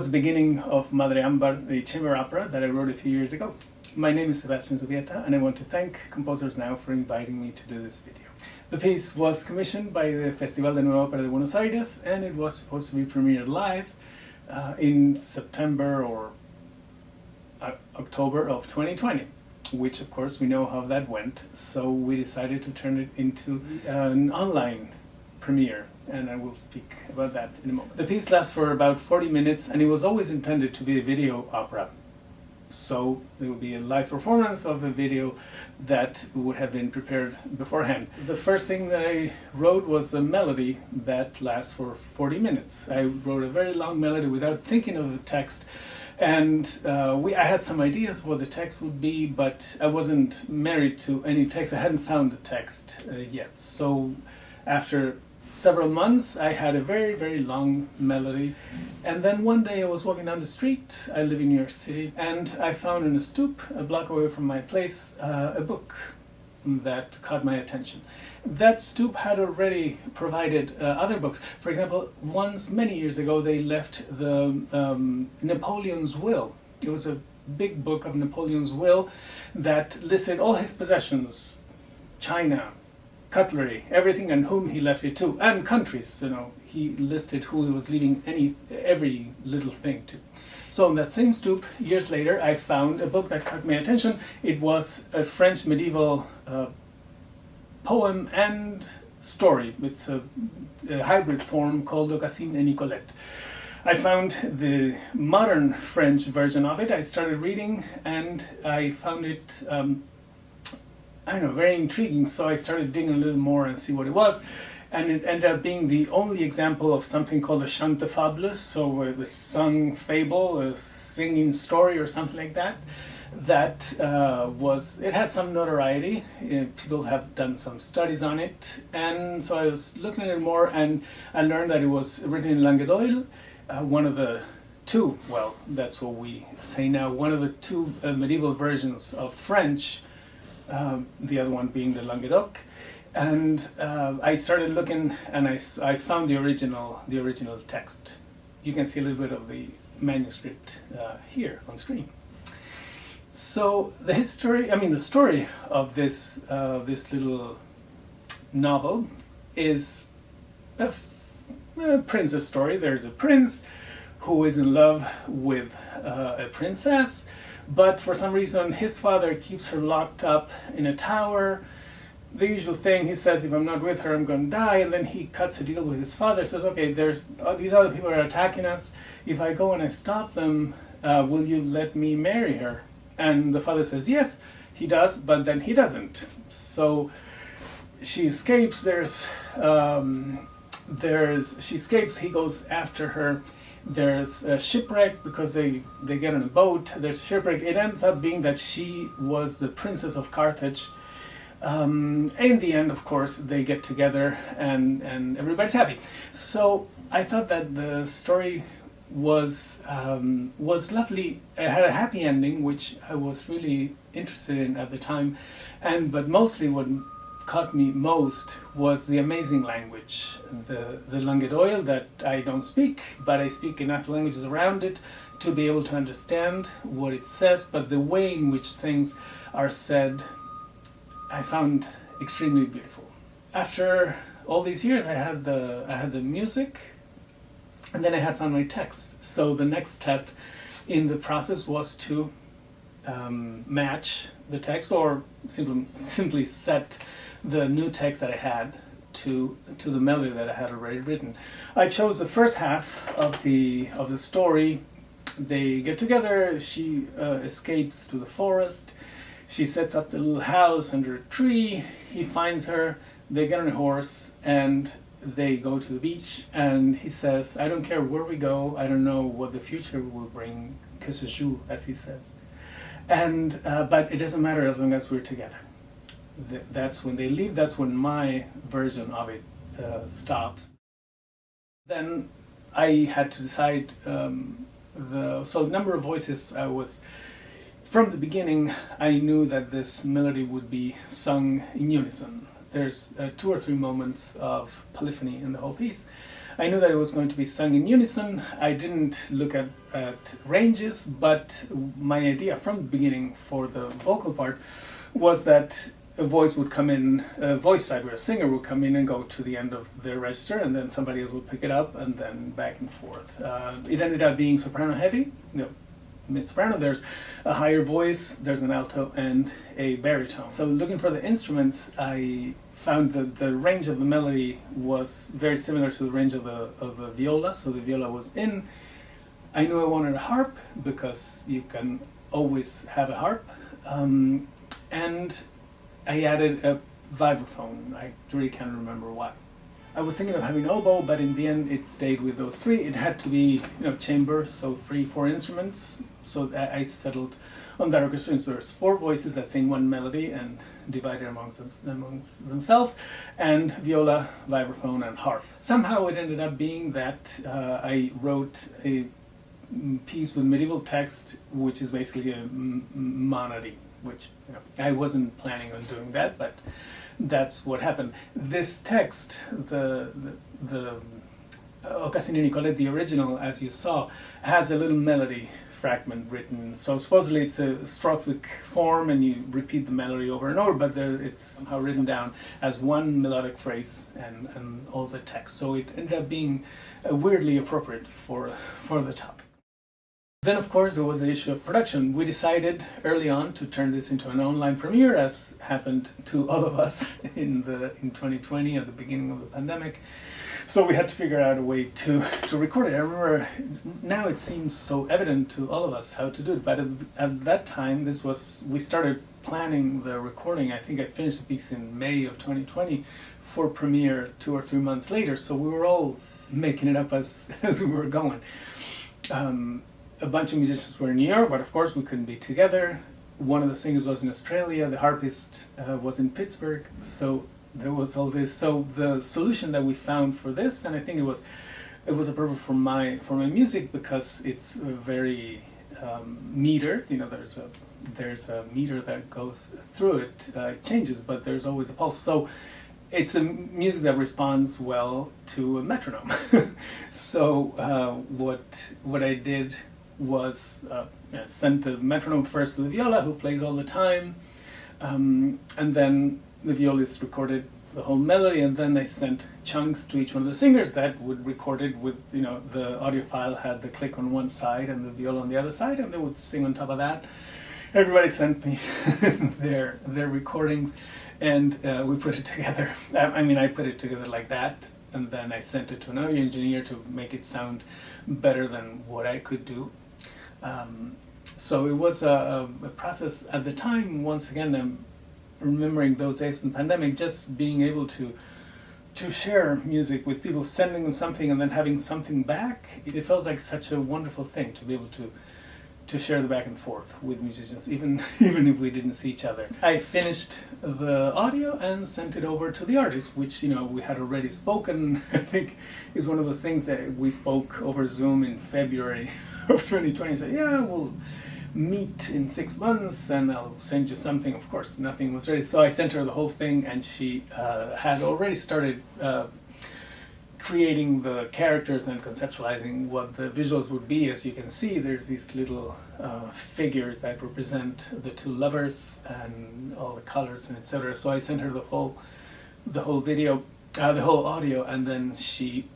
was the beginning of MadreÁmbar, the chamber opera that I wrote a few years ago. My name is Sebastian Zubieta, and I want to thank Composers Now for inviting me to do this video. The piece was commissioned by the Festival de Nueva Ópera de Buenos Aires, and it was supposed to be premiered live in September or October of 2020, which of course we know how that went, so we decided to turn it into an online premiere, and I will speak about that in a moment. The piece lasts for about 40 minutes, and it was always intended to be a video opera. So it will be a live performance of a video that would have been prepared beforehand. The first thing that I wrote was a melody that lasts for 40 minutes. I wrote a very long melody without thinking of the text, and I had some ideas of what the text would be, but I wasn't married to any text. I hadn't found the text yet. So after several months, I had a very, very long melody. And then one day I was walking down the street, I live in New York City, and I found in a stoop, a block away from my place, a book that caught my attention. That stoop had already provided other books. For example, once, many years ago, they left the Napoleon's will. It was a big book of Napoleon's will that listed all his possessions, China, cutlery, everything, and whom he left it to, and countries. He listed who he was leaving every little thing to. So in that same stoop, years later, I found a book that caught my attention. It was a French medieval poem and story. It's a hybrid form called Aucassin et Nicolette. I found the modern French version of it. I started reading, and I found it very intriguing, so I started digging a little more and see what it was, and it ended up being the only example of something called a chant de fable, so a sung fable, a singing story or something like that, it had some notoriety. People have done some studies on it, and so I was looking at it more, and I learned that it was written in Languedoil, one of the two, well, that's what we say now, one of the two medieval versions of French, the other one being the Languedoc, and I started looking, and I found the original text. You can see a little bit of the manuscript here on screen. So the story of this little novel is a princess story. There's a prince who is in love with a princess, but for some reason his father keeps her locked up in a tower. The usual thing, he says, if I'm not with her, I'm going to die, and then he cuts a deal with his father, says, okay, these other people are attacking us. If I go and I stop them, will you let me marry her? And the father says, yes, he does, but then he doesn't. So she escapes, she escapes, he goes after her. There's a shipwreck because they get on a boat. There's a shipwreck. It ends up being that she was the princess of Carthage. In the end, of course, they get together and everybody's happy. So I thought that the story was lovely. It had a happy ending, which I was really interested in at the time. But mostly what caught me most was the amazing language, the Languedoil that I don't speak, but I speak enough languages around it to be able to understand what it says, but the way in which things are said I found extremely beautiful. After all these years, I had the music, and then I had found my text. So the next step in the process was to match the text, or simply set the new text that I had to the melody that I had already written. I chose the first half of the story. They get together. She escapes to the forest. She sets up the little house under a tree. He finds her. They get on a horse and they go to the beach. And he says, "I don't care where we go. I don't know what the future will bring. Que se joue," as he says. And but it doesn't matter as long as we're together. That's when they leave. That's when my version of it stops. Then I had to decide the number of voices. From the beginning, I knew that this melody would be sung in unison. There's 2 or 3 moments of polyphony in the whole piece. I knew that it was going to be sung in unison. I didn't look at ranges, but my idea from the beginning for the vocal part was that a voice would come in, a voice side where a singer would come in and go to the end of the register, and then somebody else would pick it up, and then back and forth. It ended up being soprano heavy. Mid-soprano, there's a higher voice, there's an alto, and a baritone. So looking for the instruments, I found that the range of the melody was very similar to the range of the viola, so the viola was in. I knew I wanted a harp, because you can always have a harp, and I added a vibraphone. I really can't remember why. I was thinking of having oboe, but in the end it stayed with those three. It had to be, chamber, so 3-4 instruments. So I settled on that orchestra. So there's 4 voices that sing one melody and divided amongst themselves, and viola, vibraphone, and harp. Somehow it ended up being that I wrote a piece with medieval text, which is basically a monody, which I wasn't planning on doing that, but that's what happened. This text, the Ocasin y Nicolette, the original, as you saw, has a little melody fragment written. So supposedly it's a strophic form, and you repeat the melody over and over, but it's somehow written down as one melodic phrase and all the text. So it ended up being weirdly appropriate for the topic. Then, of course, there was the issue of production. We decided early on to turn this into an online premiere, as happened to all of us in 2020 at the beginning of the pandemic. So we had to figure out a way to record it. I remember now it seems so evident to all of us how to do it, but at that time we started planning the recording. I think I finished the piece in May of 2020 for premiere 2 or 3 months later. So we were all making it up as we were going. A bunch of musicians were in New York, but of course we couldn't be together. One of the singers was in Australia, the harpist was in Pittsburgh, so there was all this. So the solution that we found for this, and I think it was appropriate for my music, because it's very metered. There's a meter that goes through it. It changes, but there's always a pulse. So it's a music that responds well to a metronome. So what I did was sent a metronome first to the viola, who plays all the time, and then the violist recorded the whole melody, and then I sent chunks to each one of the singers that would record it with, the audio file had the click on one side and the viola on the other side, and they would sing on top of that. Everybody sent me their recordings, and we put it together. I put it together like that, and then I sent it to an audio engineer to make it sound better than what I could do. So it was a process at the time. Once again, I'm remembering those days in the pandemic, just being able to share music with people, sending them something and then having something back. It felt like such a wonderful thing to be able to share the back and forth with musicians, even if we didn't see each other. I finished the audio and sent it over to the artist, which we had already spoken. I think is one of those things that we spoke over Zoom in February of 2020. So yeah, we'll meet in 6 months and I'll send you something. Of course, nothing was ready. So I sent her the whole thing, and she had already started creating the characters and conceptualizing what the visuals would be. As you can see, there's these little figures that represent the 2 lovers and all the colors and etc. So I sent her the whole video, the whole audio, and then she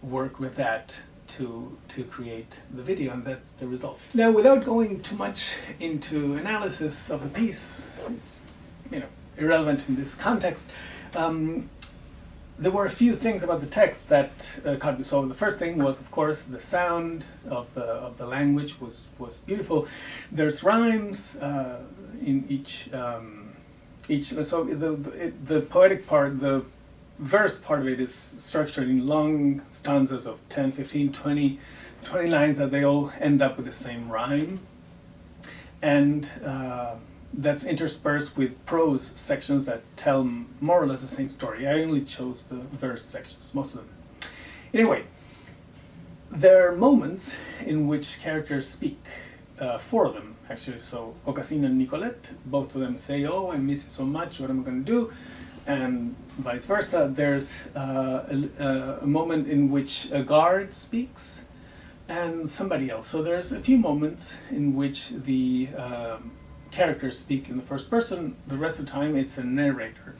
worked with that to create the video, and that's the result. Now, without going too much into analysis of the piece, it's irrelevant in this context. There were a few things about the text that caught me. So the first thing was, of course, the sound of the language was beautiful. There's rhymes in each. So the poetic part, the verse part of it, is structured in long stanzas of 10, 15, 20 lines that they all end up with the same rhyme, and that's interspersed with prose sections that tell more or less the same story. I only chose the verse sections, most of them. Anyway, there are moments in which characters speak, 4 of them actually. So Ocasin and Nicolette, both of them say, "Oh, I miss you so much, what am I going to do?" and vice versa. There's a moment in which a guard speaks and somebody else. So there's a few moments in which the characters speak in the first person. The rest of the time it's a narrator.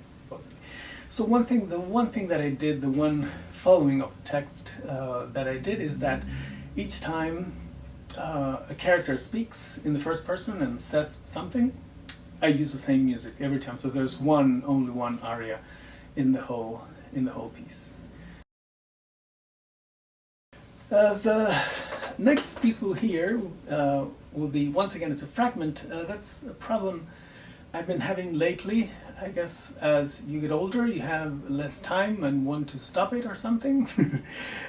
So the one thing that I did, the one following of the text that I did is that each time a character speaks in the first person and says something, I use the same music every time. So there's only one aria in the whole piece. The next piece we'll hear will be, once again, it's a fragment. That's a problem I've been having lately. I guess as you get older, you have less time and want to stop it or something.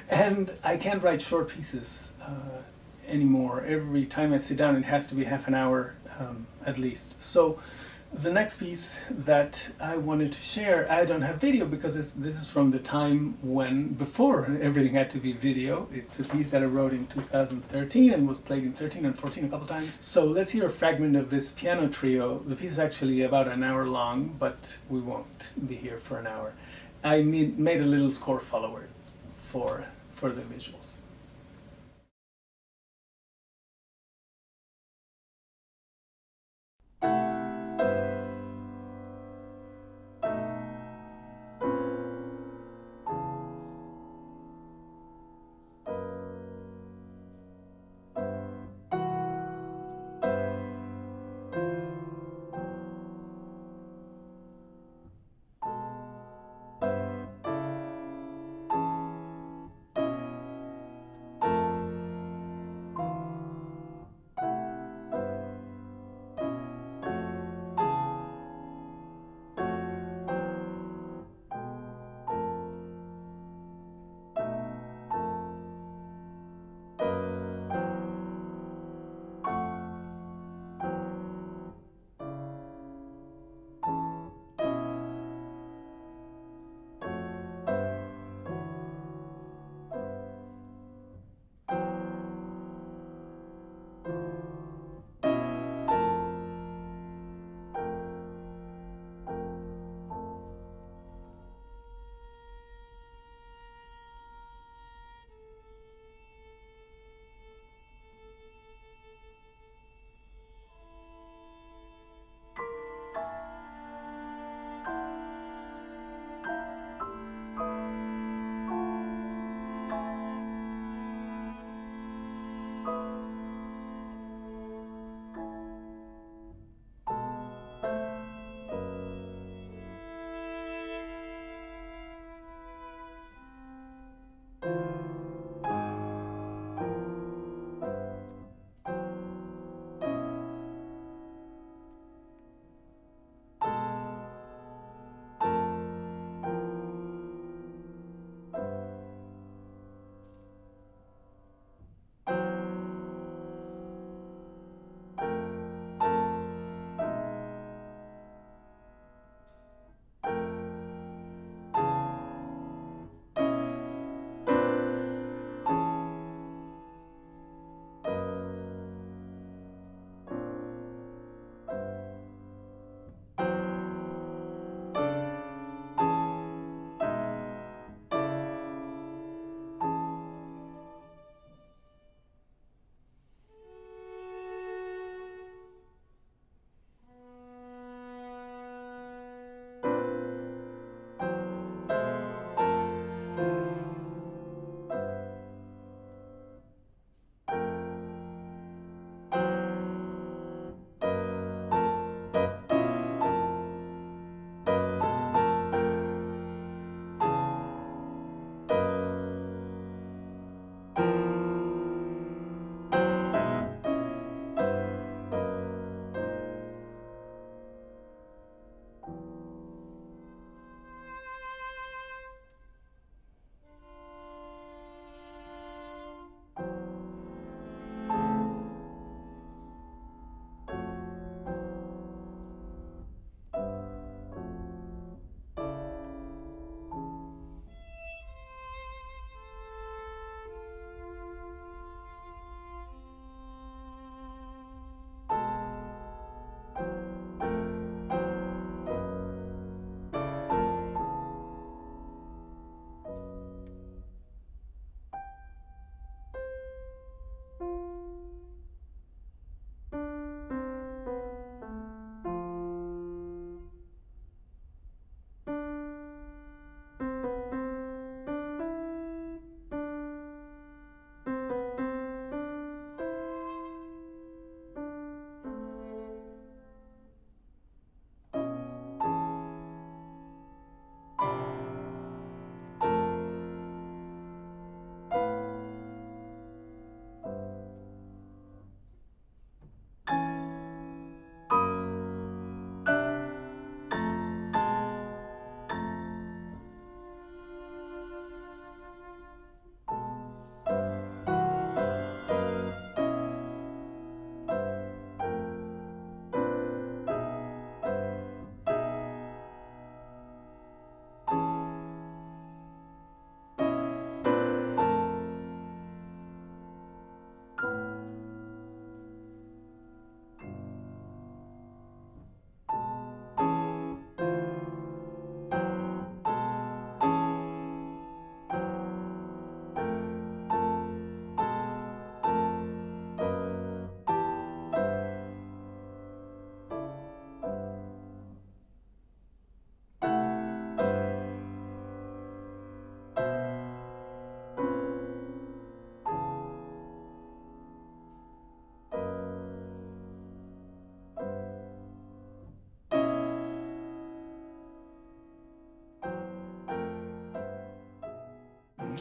And I can't write short pieces anymore. Every time I sit down, it has to be half an hour at least. So the next piece that I wanted to share, I don't have video because this is from the time before everything had to be video. It's a piece that I wrote in 2013 and was played in 13 and 14 a couple times. So let's hear a fragment of this piano trio. The piece is actually about an hour long, but we won't be here for an hour. I made a little score follower for the visuals.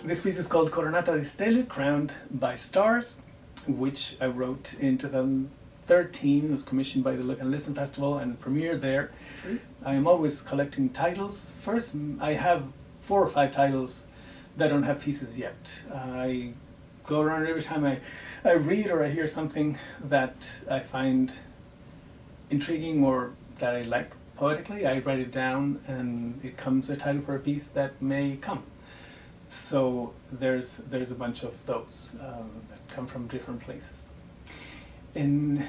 This piece is called Coronata di stelle, Crowned by Stars, which I wrote in 2013. It was commissioned by the Look and Listen Festival and premiered there. I am always collecting titles. First, I have 4 or 5 titles that don't have pieces yet. I go around every time I read or I hear something that I find intriguing or that I like poetically, I write it down and it comes a title for a piece that may come. So there's a bunch of those that come from different places. And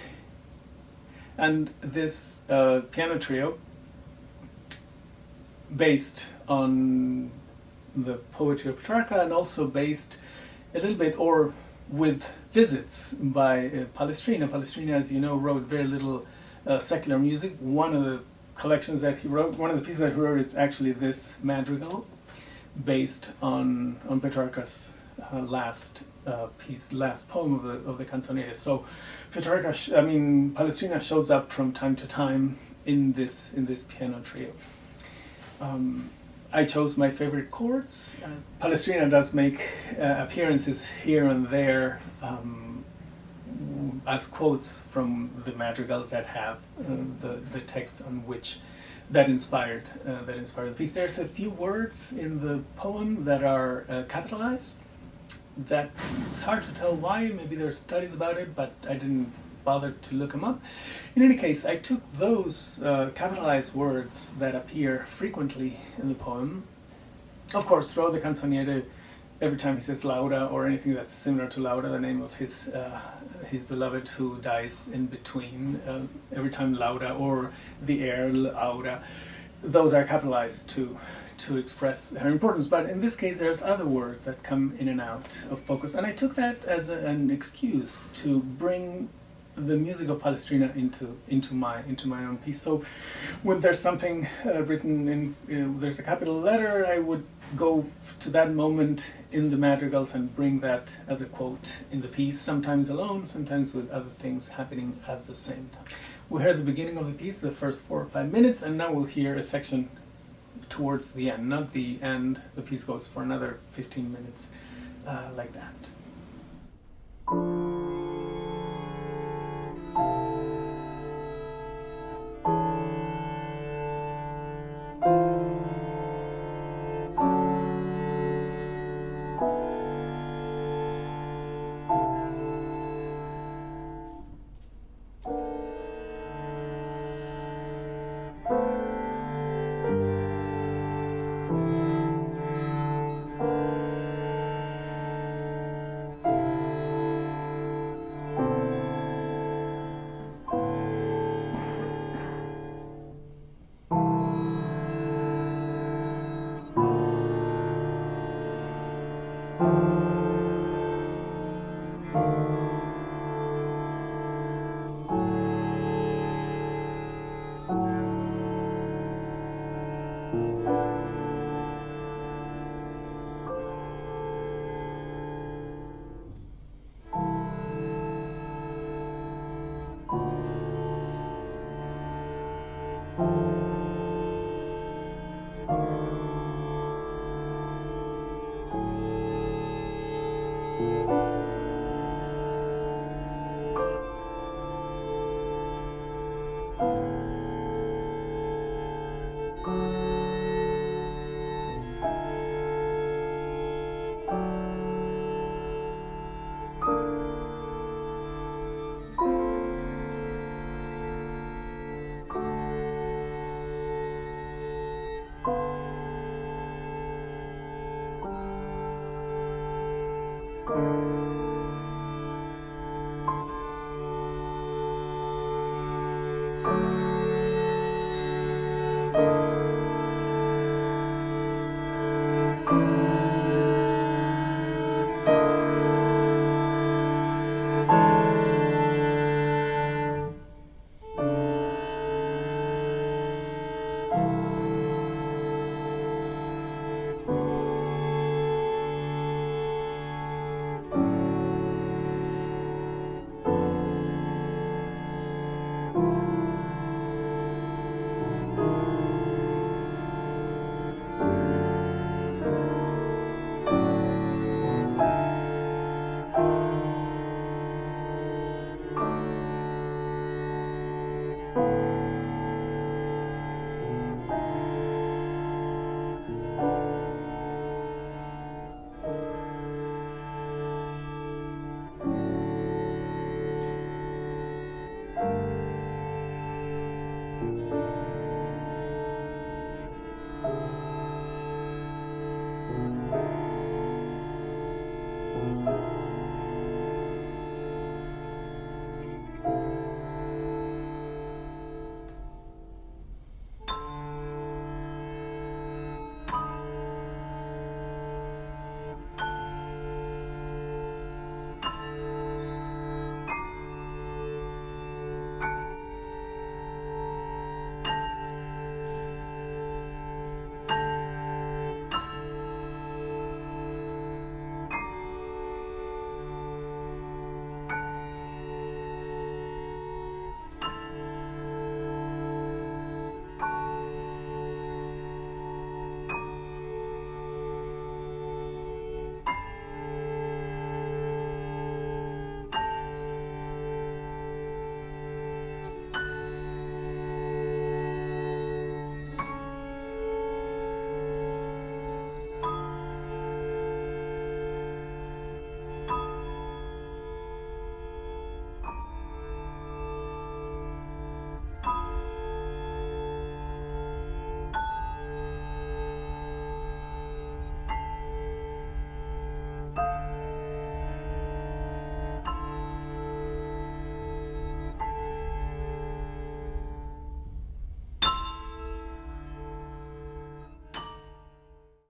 this piano trio, based on the poetry of Petrarca and also based a little bit or with visits by Palestrina. Palestrina, as you know, wrote very little secular music. One of the collections that he wrote, one of the pieces that he wrote is actually this madrigal, based on Petrarca's last poem of the Canzonere. So Petrarca, Palestrina shows up from time to time in this piano trio. I chose my favorite chords. Palestrina does make appearances here and there as quotes from the madrigals that have the text on which that inspired the piece. There's a few words in the poem that are capitalized. That it's hard to tell why. Maybe there's studies about it, but I didn't bother to look them up. In any case, I took those capitalized words that appear frequently in the poem. Of course, throughout the Canzoniere, every time he says Laura or anything that's similar to Laura, the name of his beloved who dies in between, every time Laura or the air, Laura, those are capitalized to express her importance. But in this case, there's other words that come in and out of focus. And I took that as an excuse to bring the music of Palestrina into my own piece. So when there's something written in, there's a capital letter, I would go to that moment in the madrigals and bring that as a quote in the piece, sometimes alone, sometimes with other things happening at the same time. We heard the beginning of the piece, the first 4 or 5 minutes, and now we'll hear a section towards the end, not the end. The piece goes for another 15 minutes, like that.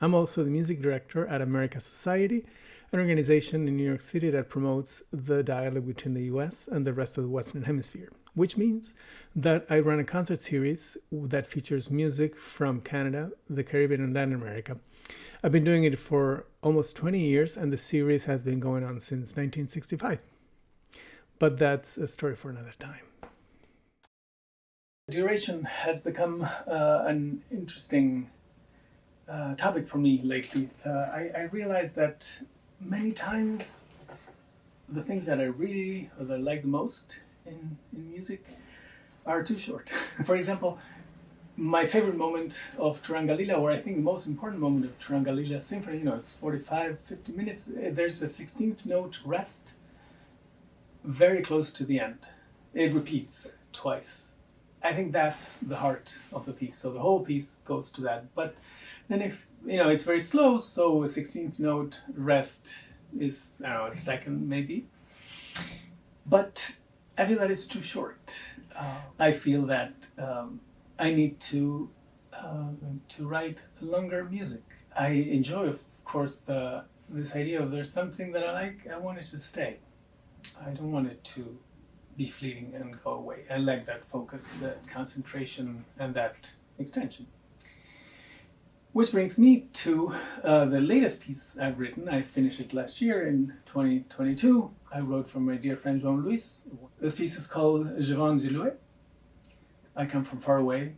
I'm also the music director at America Society, an organization in New York City that promotes the dialogue between the US and the rest of the Western Hemisphere, which means that I run a concert series that features music from Canada, the Caribbean, and Latin America. I've been doing it for almost 20 years, and the series has been going on since 1965. But that's a story for another time. Duration has become an interesting topic for me lately. I realized that many times the things that I really or that I like the most in music are too short. For example, my favorite moment of Turangalila, or I think the most important moment of Turangalila Symphony, it's 45, 50 minutes. There's a 16th note rest very close to the end. It repeats twice. I think that's the heart of the piece. So the whole piece goes to that. But then if, it's very slow, so a 16th note rest is, a second maybe. But I feel that it's too short. I feel that I need to write longer music. I enjoy, of course, this idea of there's something that I like, I want it to stay. I don't want it to be fleeting and go away. I like that focus, that concentration, and that extension. Which brings me to the latest piece I've written. I finished it last year in 2022. I wrote for my dear friend Jean-Louis. This piece is called Je viens de loin. I come from far away.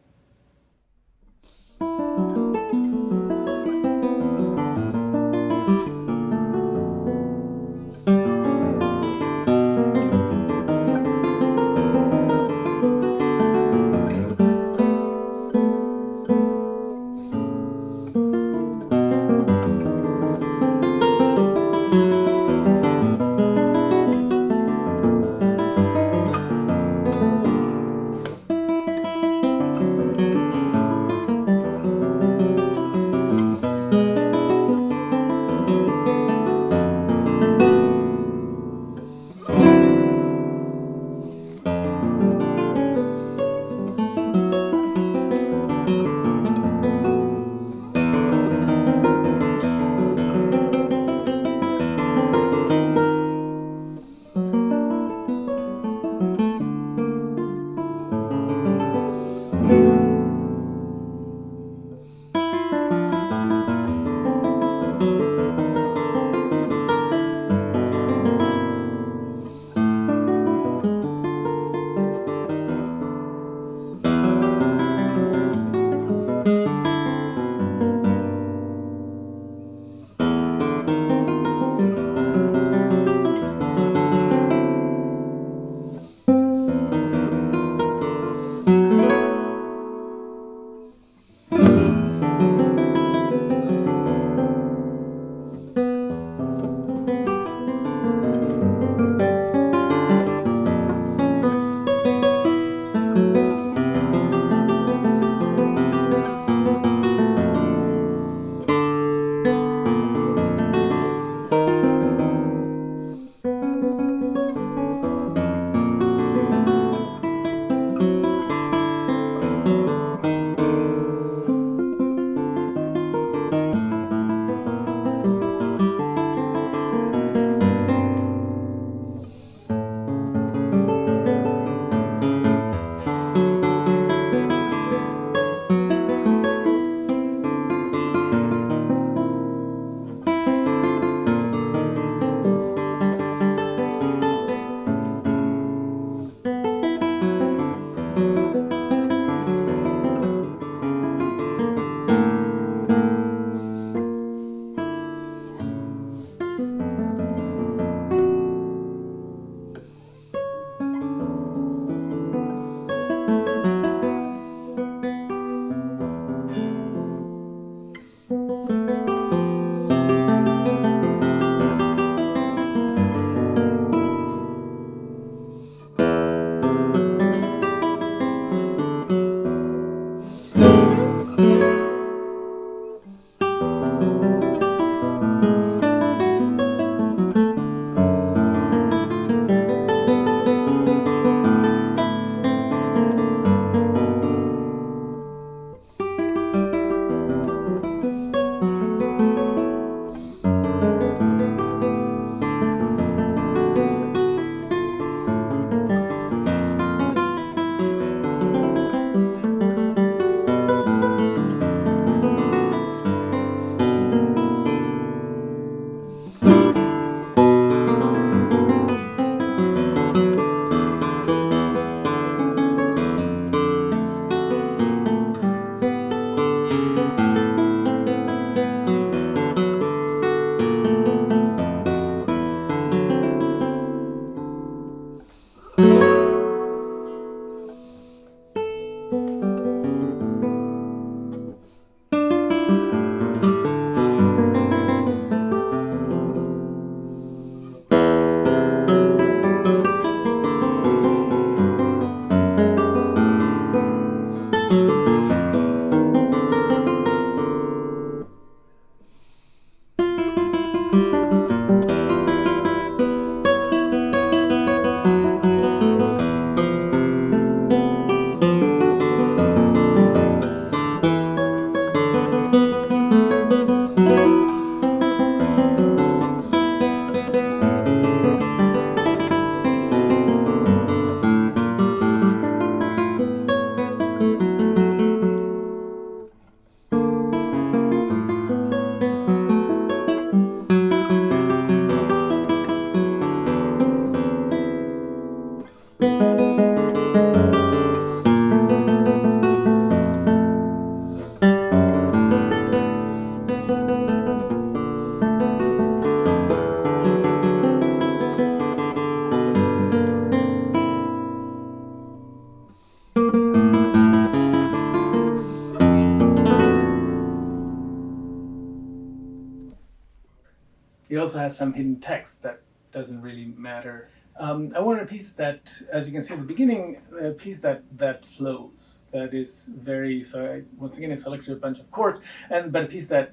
It also has some hidden text that doesn't really matter. I wanted a piece that, as you can see at the beginning, a piece that flows, that is very. So once again, I selected a bunch of chords, but a piece that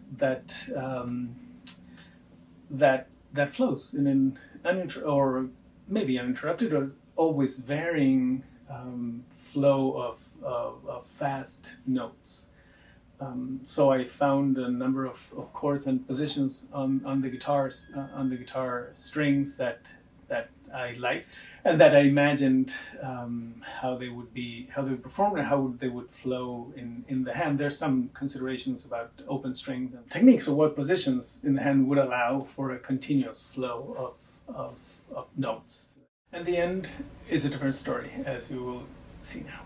flows in an or maybe uninterrupted or always varying flow of fast notes. So I found a number of chords and positions on the guitars, on the guitar strings that I liked, and that I imagined how they would perform, and how they would flow in the hand. There's some considerations about open strings and techniques, or what positions in the hand would allow for a continuous flow of notes. And the end is a different story, as you will see now.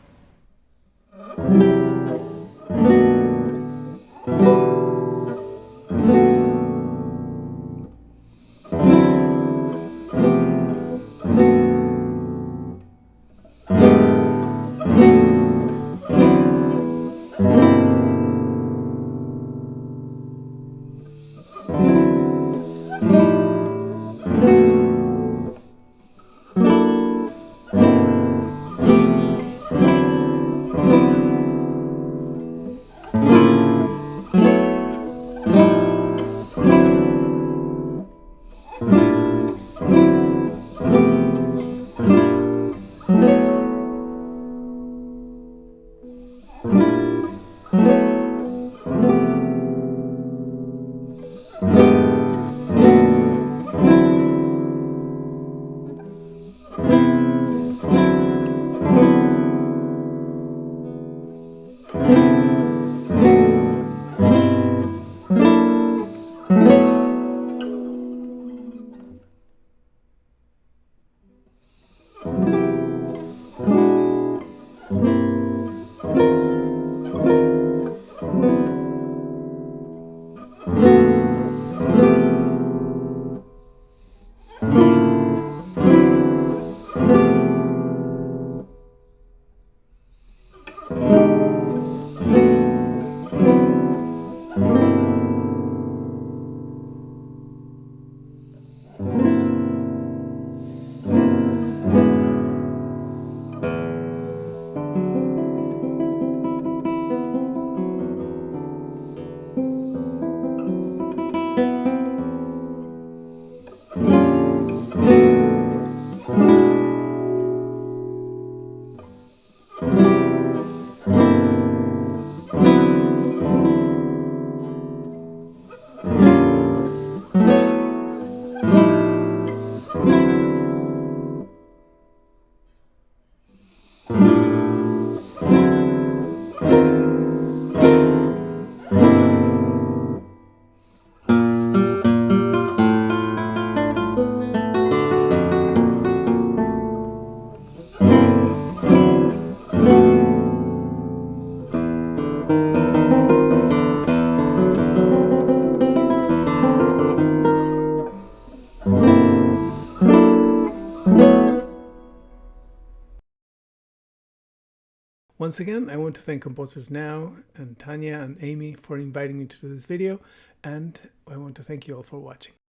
Once again, I want to thank composers Now and Tanya and Amy for inviting me to do this video, and I want to thank you all for watching.